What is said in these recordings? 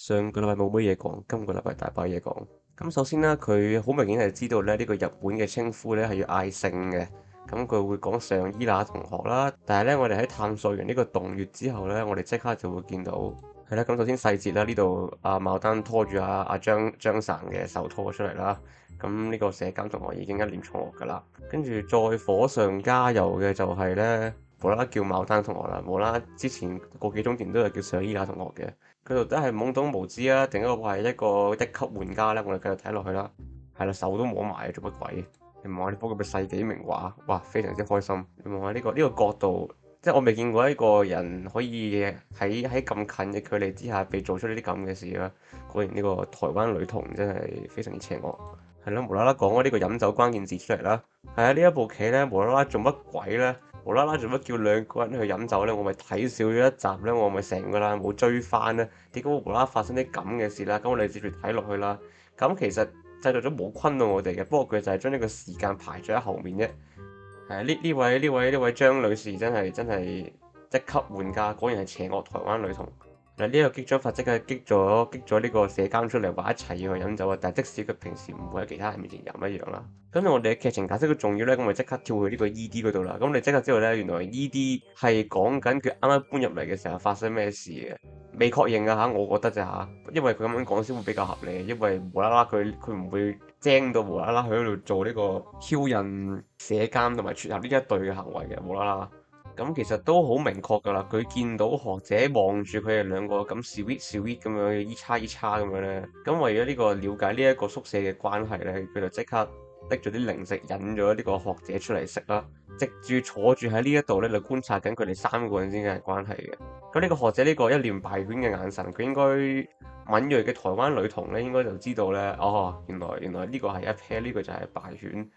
上個禮拜冇乜嘢講，今個禮拜大把嘢講。咁首先咧，佢好明顯係知道咧呢個日本嘅稱呼咧係要嗌姓嘅。咁佢會講上伊那同學啦。但係咧，我哋喺探索完呢個洞穴之後咧，我哋即刻就會見到係啦。咁首先細節啦，呢度阿牡丹拖住阿張生嘅手拖出嚟啦。咁呢個社監同學已經一臉錯愕㗎啦。跟住再火上加油嘅就係咧，無啦啦叫牡丹同學啦，無啦啦之前個幾鐘前都係叫上伊那同學嘅。佢到底係懵懂無知啊，定係話係一個一級玩家咧？我哋繼續睇落去啦。係啦，手都摸埋，做乜鬼？你望下呢幅咁嘅世紀名畫，哇，非常之開心。你望下呢個角度，即係我未見過一個人可以喺咁近嘅距離之下被做出呢啲咁嘅事啦。果然呢個台灣女童真係非常之邪惡。係咯，無啦啦講咗呢個飲酒關鍵字出嚟啦。係啊，呢一部棋咧，無啦啦做乜鬼咧？無啦啦做乜叫兩個人去飲酒咧？我咪睇少咗一集咧，我咪成個啦冇追翻咧。點解會無啦啦發生啲咁嘅事啦？咁我哋接住睇落去啦。咁其實製造咗冇昆到我哋嘅，不過佢就係將呢個時間排咗喺後面啫。係啊，呢位張女士真係一級玩家，果然係邪惡台灣女童。嗱，呢個激將法即係激咗呢個社監出嚟話一齊要去飲酒啊！但係即使佢平時唔會喺其他人面前飲一樣啦。咁我哋嘅劇情解釋都重要咧，咁咪即刻跳去呢個 E.D 嗰度啦。咁你即刻知道咧，原來 E.D 係講緊佢啱啱搬入嚟嘅時候發生咩事嘅，未確認啊嚇，我覺得啫嚇，因為佢咁樣講先會比較合理，因為無啦啦佢唔會精到無啦啦去喺度做呢個挑釁社監同埋撮合呢一對嘅行為嘅，無啦啦。咁其實都好明確㗎啦，佢見到學者望住佢哋兩個咁 sweet 咁樣依叉依叉咁樣咧，咁為咗呢個了解呢一個宿舍嘅關係咧，佢就即刻拎咗啲零食引咗呢個學者出嚟食啦，藉住坐住喺呢一度咧，就觀察緊佢哋三個人之間嘅關係嘅。咁呢個學者呢個一臉敗犬嘅眼神，佢應該敏鋭嘅台灣女童咧，應該就知道咧，哦，原來呢個係一 pair，呢個就係敗犬。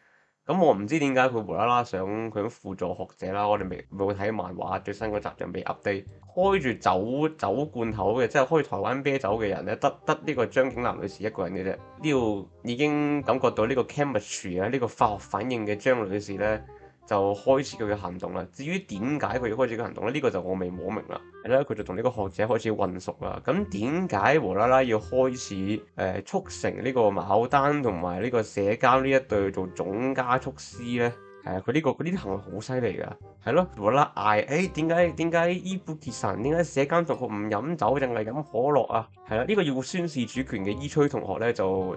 咁我唔知點解佢無啦啦想佢輔助學者啦，我哋未冇睇漫畫最新嗰集就未 update。開住酒罐頭嘅，即係開台灣啤酒嘅人咧，得呢個張景南女士一個人嘅啫。呢度已經感覺到呢個 chemistry 啊，呢個化學反應嘅張女士咧，就開始佢嘅行動啦。至於點解佢要開始佢行動咧？呢個就我未摸明啦。係啦，佢就同呢個學者開始混熟啦。咁點解無啦啦要開始促成呢個牡丹同埋呢個社交呢一對做總加速師咧？係啊，佢呢啲行為好犀利㗎。係咯，無啦啦嗌，點解伊布傑神點解社交同學唔飲酒，淨係飲可樂啊？係啦，呢個要宣示主權嘅伊吹同學咧就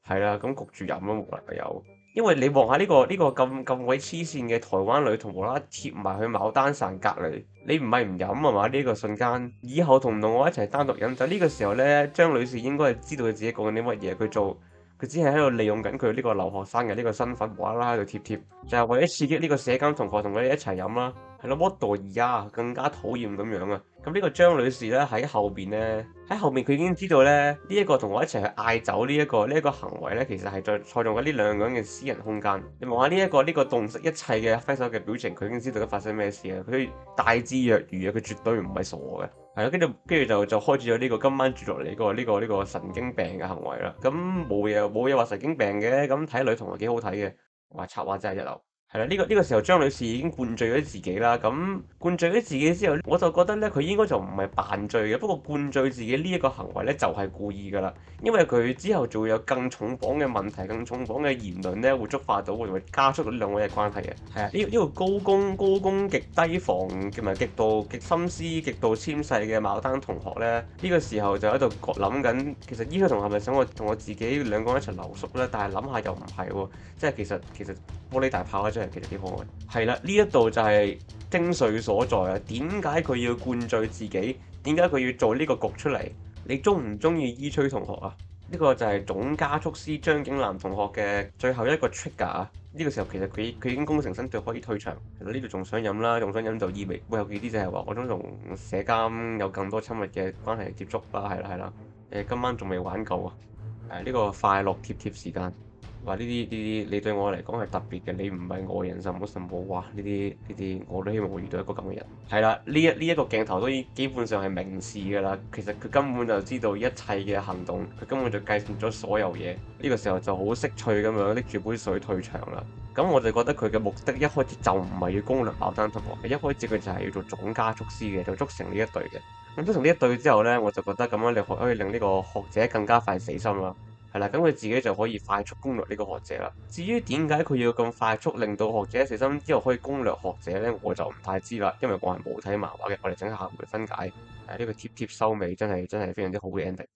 係啦，咁焗住飲咯，無啦啦有。因為你望下呢個咁鬼黐線嘅台灣女同無啦啦貼埋去牡丹神隔離，你唔係唔飲啊嘛？呢個瞬間，以後同唔同我一齊單獨飲酒？呢個時候咧，張女士應該係知道佢自己講緊啲乜嘢，佢只係喺度利用緊佢呢個留學生嘅呢個身份，無啦啦喺度貼，就係為咗刺激呢個社交同學同佢哋一齊飲啦。係咯，what the 呀，更加討厭咁樣啊！咁呢個張女士咧喺後邊咧，喺後面佢已經知道咧呢一個同我一齊去嗌酒呢一個行為咧，其實係在創造緊呢兩個人嘅私人空間。你望下呢個洞悉一切嘅揮手嘅表情，佢已經知道咗發生咩事啊！佢大智若愚啊，佢絕對唔係傻嘅。係咯，跟住就開始咗呢個今晚住落嚟呢個神經病嘅行為啦。咁冇嘢話神經病嘅，咁睇女同學幾好睇嘅，哇插畫真係一流。係啦，呢個時候張女士已經灌醉咗自己啦。咁灌醉咗自己之後，我就覺得咧，佢應該就唔係扮醉嘅。不過灌醉自己呢一個行為咧，就係故意噶啦。因為佢之後仲會有更重磅嘅問題、更重磅嘅言論咧，會觸發到，會加速到呢兩位嘅關係嘅。係啊，呢個高攻極低防，同埋極心思、極度纖細嘅牡丹同學咧，呢個時候就喺度諗緊，其實依個同學係咪想我同我自己兩個人一齊留宿咧？但係諗下又唔係喎，即係其實玻璃大炮咧，真係其實幾可愛。係啦，呢一度就係精髓所在啊！點解佢要灌醉自己？點解佢要做呢個局出嚟？你中唔中意伊吹同學啊？呢個就係總加速師張景南同學嘅最後一個 trigger 啊！呢個時候其實佢已經功成身退，可以退場。其實呢度仲想飲啦，仲想飲就意味會有幾啲就係話我想同社監有更多親密嘅關係接觸啦，係啦。今晚仲未玩夠啊！呢個快樂貼時間。話呢啲你對我嚟講係特別嘅，你唔係外人什麼，哇！呢啲我都希望會遇到一個咁嘅人。係啦，呢一個鏡頭都已基本上係明示㗎啦。其實佢根本就知道一切嘅行動，佢根本就計算咗所有嘢。呢個時候就好識趣咁樣拎住杯水退場啦。咁我就覺得佢嘅目的一開始就唔係要攻略牡丹同學嘅，一開始佢就係要做總加速師嘅，就促成呢一隊嘅。咁促成呢一隊之後呢，我就覺得咁樣你可以令呢個學者更加快死心啦。係啦，咁佢自己就可以快速攻略呢個學者啦。至於點解佢要咁快速令到學者死心之後可以攻略學者呢？我就唔太知啦，因為我係冇睇漫畫嘅。我哋整下回分解。呢個貼貼收尾真係非常之好嘅 ending。